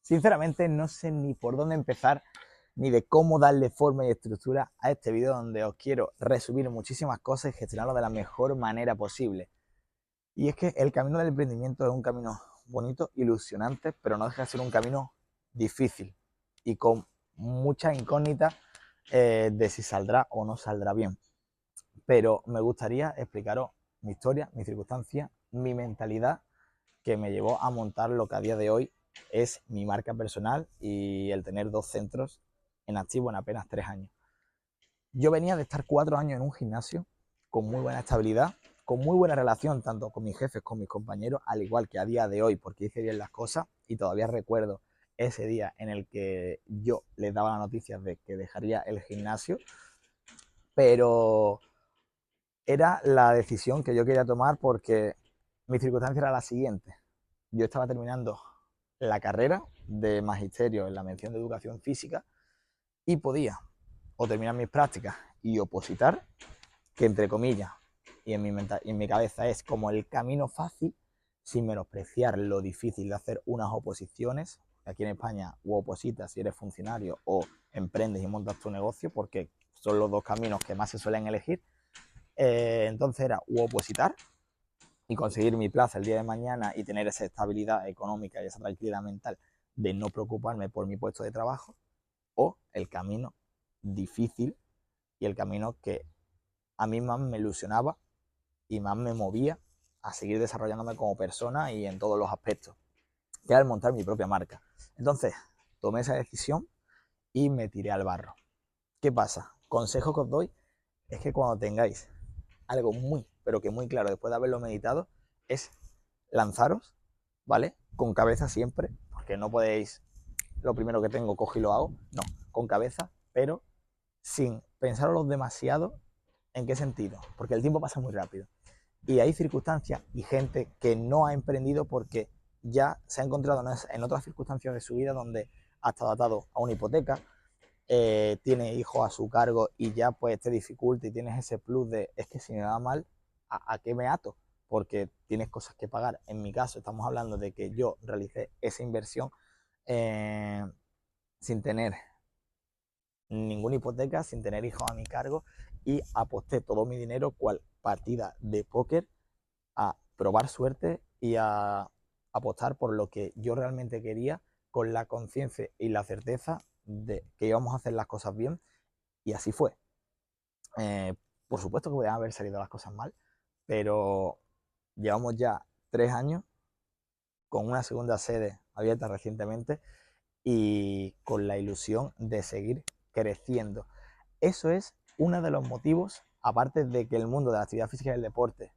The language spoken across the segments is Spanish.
Sinceramente no sé ni por dónde empezar, ni de cómo darle forma y estructura a este vídeo donde os quiero resumir muchísimas cosas y gestionarlo de la mejor manera posible. Y es que el camino del emprendimiento es un camino bonito, ilusionante, pero no deja de ser un camino difícil y con muchas incógnitas de si saldrá o no saldrá bien. Pero me gustaría explicaros mi historia, mi circunstancia, mi mentalidad que me llevó a montar lo que a día de hoy es mi marca personal y el tener 2 centros en activo en apenas 3 años. Yo venía de estar 4 años en un gimnasio con muy buena estabilidad, con muy buena relación tanto con mis jefes como mis compañeros, al igual que a día de hoy, porque hice bien las cosas y todavía recuerdo ese día en el que yo les daba la noticia de que dejaría el gimnasio, pero era la decisión que yo quería tomar porque mi circunstancia era la siguiente. Yo estaba terminando la carrera de magisterio en la mención de educación física y podía o terminar mis prácticas y opositar, que entre comillas y en mi cabeza es como el camino fácil, sin menospreciar lo difícil de hacer unas oposiciones. Aquí en España o opositas si eres funcionario o emprendes y montas tu negocio, porque son los dos caminos que más se suelen elegir. Entonces era u opositar y conseguir mi plaza el día de mañana y tener esa estabilidad económica y esa tranquilidad mental de no preocuparme por mi puesto de trabajo, o el camino difícil y el camino que a mí más me ilusionaba y más me movía a seguir desarrollándome como persona y en todos los aspectos, que era el montar mi propia marca. Entonces, tomé esa decisión y me tiré al barro. ¿Qué pasa? Consejo que os doy es que cuando tengáis algo muy, pero que muy claro después de haberlo meditado, es lanzaros, ¿vale? Con cabeza siempre, porque no podéis, lo primero que tengo, cojo y lo hago. No, con cabeza, pero sin pensarlo demasiado. ¿En qué sentido? Porque el tiempo pasa muy rápido. Y hay circunstancias y gente que no ha emprendido porque ya se ha encontrado en otras circunstancias de su vida donde ha estado atado a una hipoteca, tiene hijos a su cargo y ya pues te dificulta y tienes ese plus de es que si me va mal, ¿a qué me ato? Porque tienes cosas que pagar. En mi caso estamos hablando de que yo realicé esa inversión eh, sin tener ninguna hipoteca, sin tener hijos a mi cargo y aposté todo mi dinero cual partida de póker a probar suerte y a apostar por lo que yo realmente quería con la conciencia y la certeza de que íbamos a hacer las cosas bien y así fue. Eh, por supuesto que podían haber salido las cosas mal, pero llevamos ya 3 años con una segunda sede abierta recientemente y con la ilusión de seguir creciendo. Eso es uno de los motivos, aparte de que el mundo de la actividad física y el deporte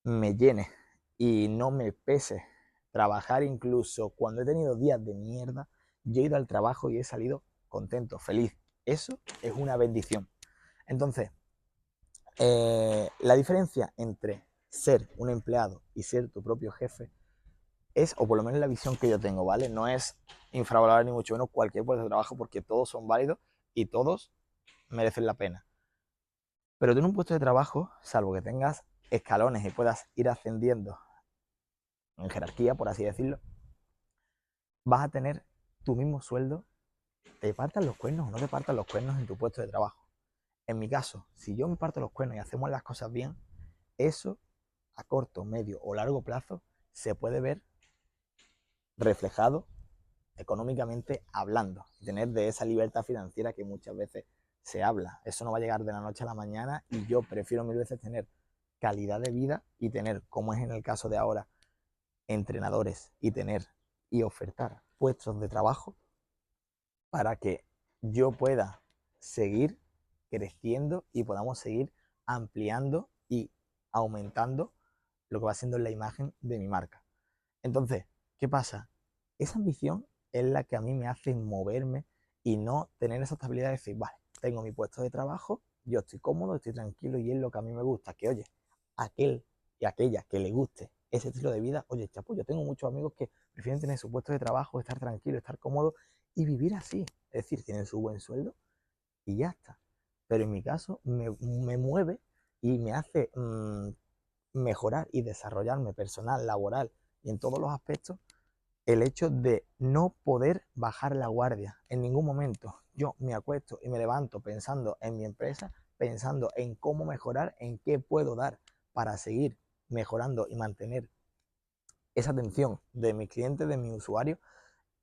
me llene y no me pese trabajar, incluso cuando he tenido días de mierda, yo he ido al trabajo y he salido contento, feliz. Eso es una bendición. Entonces, la diferencia entre ser un empleado y ser tu propio jefe es, o por lo menos la visión que yo tengo, ¿vale? No es infravalorar ni mucho menos cualquier puesto de trabajo porque todos son válidos y todos merecen la pena. Pero tú en un puesto de trabajo, salvo que tengas escalones y puedas ir ascendiendo en jerarquía, por así decirlo, vas a tener tu mismo sueldo, te partan los cuernos o no te partan los cuernos en tu puesto de trabajo. En mi caso, si yo me parto los cuernos y hacemos las cosas bien, eso a corto, medio o largo plazo se puede ver reflejado económicamente hablando, tener de esa libertad financiera que muchas veces se habla. Eso no va a llegar de la noche a la mañana y yo prefiero mil veces tener calidad de vida y tener, como es en el caso de ahora, entrenadores y tener y ofertar puestos de trabajo para que yo pueda seguir creciendo y podamos seguir ampliando y aumentando lo que va siendo la imagen de mi marca. Entonces, ¿qué pasa? Esa ambición es la que a mí me hace moverme y no tener esa estabilidad de decir, vale, tengo mi puesto de trabajo, yo estoy cómodo, estoy tranquilo y es lo que a mí me gusta. Que oye, aquel y aquella que le guste ese estilo de vida, oye, chapo, yo tengo muchos amigos que prefieren tener su puesto de trabajo, estar tranquilo, estar cómodo y vivir así. Es decir, tienen su buen sueldo y ya está. Pero en mi caso me mueve y me hace mejorar y desarrollarme personal, laboral y en todos los aspectos el hecho de no poder bajar la guardia en ningún momento. Yo me acuesto y me levanto pensando en mi empresa, pensando en cómo mejorar, en qué puedo dar para seguir mejorando y mantener esa atención de mis clientes, de mis usuarios,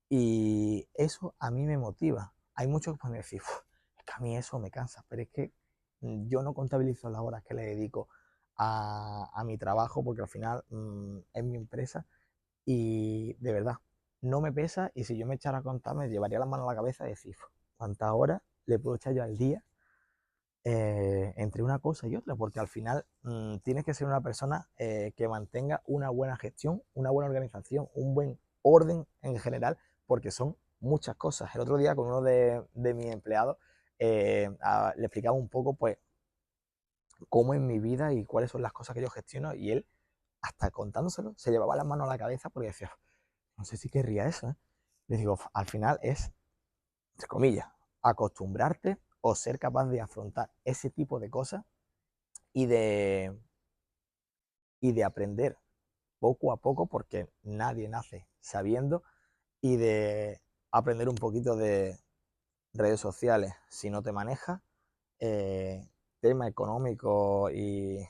y eso a mí me motiva. Hay muchos que pueden decir, es que a mí eso me cansa, pero es que yo no contabilizo las horas que le dedico a mi trabajo porque al final es mi empresa y de verdad no me pesa, y si yo me echara a contar me llevaría las manos a la cabeza y decir, ¿cuántas horas le puedo echar yo al día entre una cosa y otra? Porque al final tienes que ser una persona que mantenga una buena gestión, una buena organización, un buen orden en general, porque son muchas cosas. El otro día con uno de mis empleados le explicaba un poco pues cómo es mi vida y cuáles son las cosas que yo gestiono, y él, hasta contándoselo, se llevaba las manos a la cabeza porque decía, no sé si querría eso, ¿eh? Les digo, al final es, entre comillas, acostumbrarte o ser capaz de afrontar ese tipo de cosas y de, y de aprender poco a poco, porque nadie nace sabiendo, y de aprender un poquito de redes sociales si no te manejas, eh, tema económico y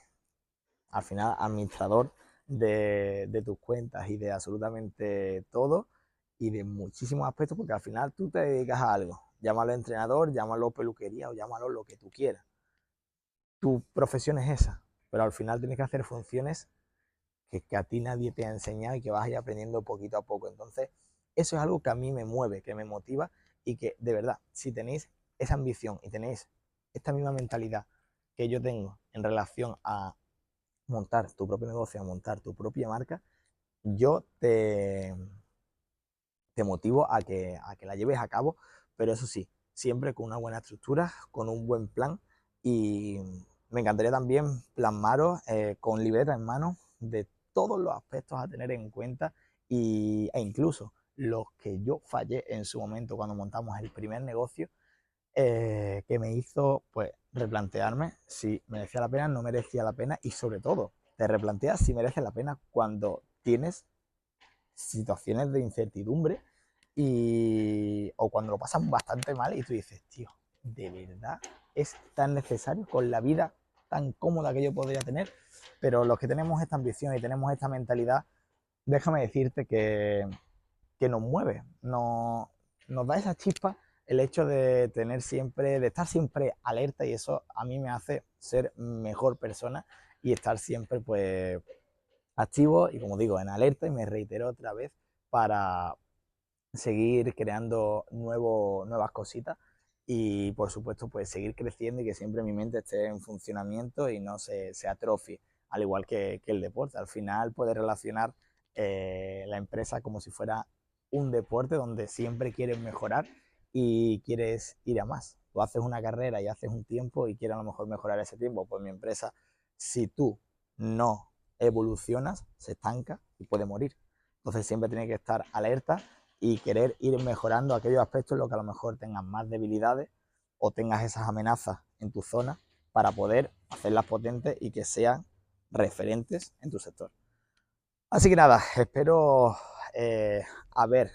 al final administrador de tus cuentas y de absolutamente todo y de muchísimos aspectos, porque al final tú te dedicas a algo, llámalo entrenador, llámalo peluquería o llámalo lo que tú quieras. Tu profesión es esa, pero al final tienes que hacer funciones que a ti nadie te ha enseñado y que vas a ir aprendiendo poquito a poco. Entonces, eso es algo que a mí me mueve, que me motiva, y que de verdad, si tenéis esa ambición y tenéis esta misma mentalidad que yo tengo en relación a montar tu propio negocio, a montar tu propia marca, yo te motivo a que la lleves a cabo, pero eso sí, siempre con una buena estructura, con un buen plan, y me encantaría también plasmaros con libreta en mano de todos los aspectos a tener en cuenta e incluso los que yo fallé en su momento cuando montamos el primer negocio, que me hizo pues replantearme si merecía la pena, no merecía la pena, y sobre todo te replanteas si merece la pena cuando tienes situaciones de incertidumbre o cuando lo pasan bastante mal y tú dices, tío, ¿de verdad es tan necesario con la vida tan cómoda que yo podría tener? Pero los que tenemos esta ambición y tenemos esta mentalidad, déjame decirte que nos mueve, nos da esa chispa el hecho de tener siempre, de estar siempre alerta, y eso a mí me hace ser mejor persona y estar siempre pues activo y, como digo, en alerta, y me reitero otra vez, para seguir creando nuevas cositas y por supuesto pues seguir creciendo y que siempre mi mente esté en funcionamiento y no se atrofie, al igual que el deporte. Al final puedes relacionar la empresa como si fuera un deporte donde siempre quieres mejorar y quieres ir a más. Tú haces una carrera y haces un tiempo y quieres a lo mejor mejorar ese tiempo. Pues mi empresa, si tú no evolucionas, se estanca y puede morir. Entonces siempre tienes que estar alerta y querer ir mejorando aquellos aspectos en los que a lo mejor tengas más debilidades o tengas esas amenazas en tu zona, para poder hacerlas potentes y que sean referentes en tu sector. Así que nada, espero haber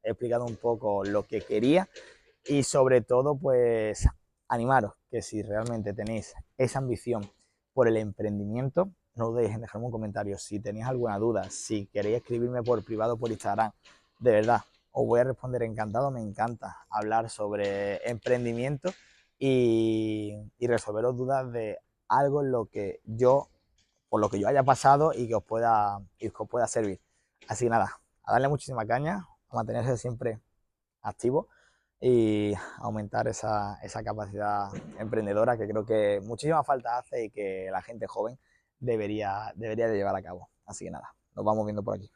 explicado un poco lo que quería, y sobre todo pues animaros que si realmente tenéis esa ambición por el emprendimiento, no dudéis en dejarme un comentario. Si tenéis alguna duda, si queréis escribirme por privado por Instagram, de verdad os voy a responder encantado. Me encanta hablar sobre emprendimiento y resolveros dudas de algo en lo que yo, por lo que yo haya pasado y que os pueda servir. Así que nada, a darle muchísima caña, a mantenerse siempre activo y aumentar esa capacidad emprendedora que creo que muchísima falta hace y que la gente joven debería de llevar a cabo. Así que nada, nos vamos viendo por aquí.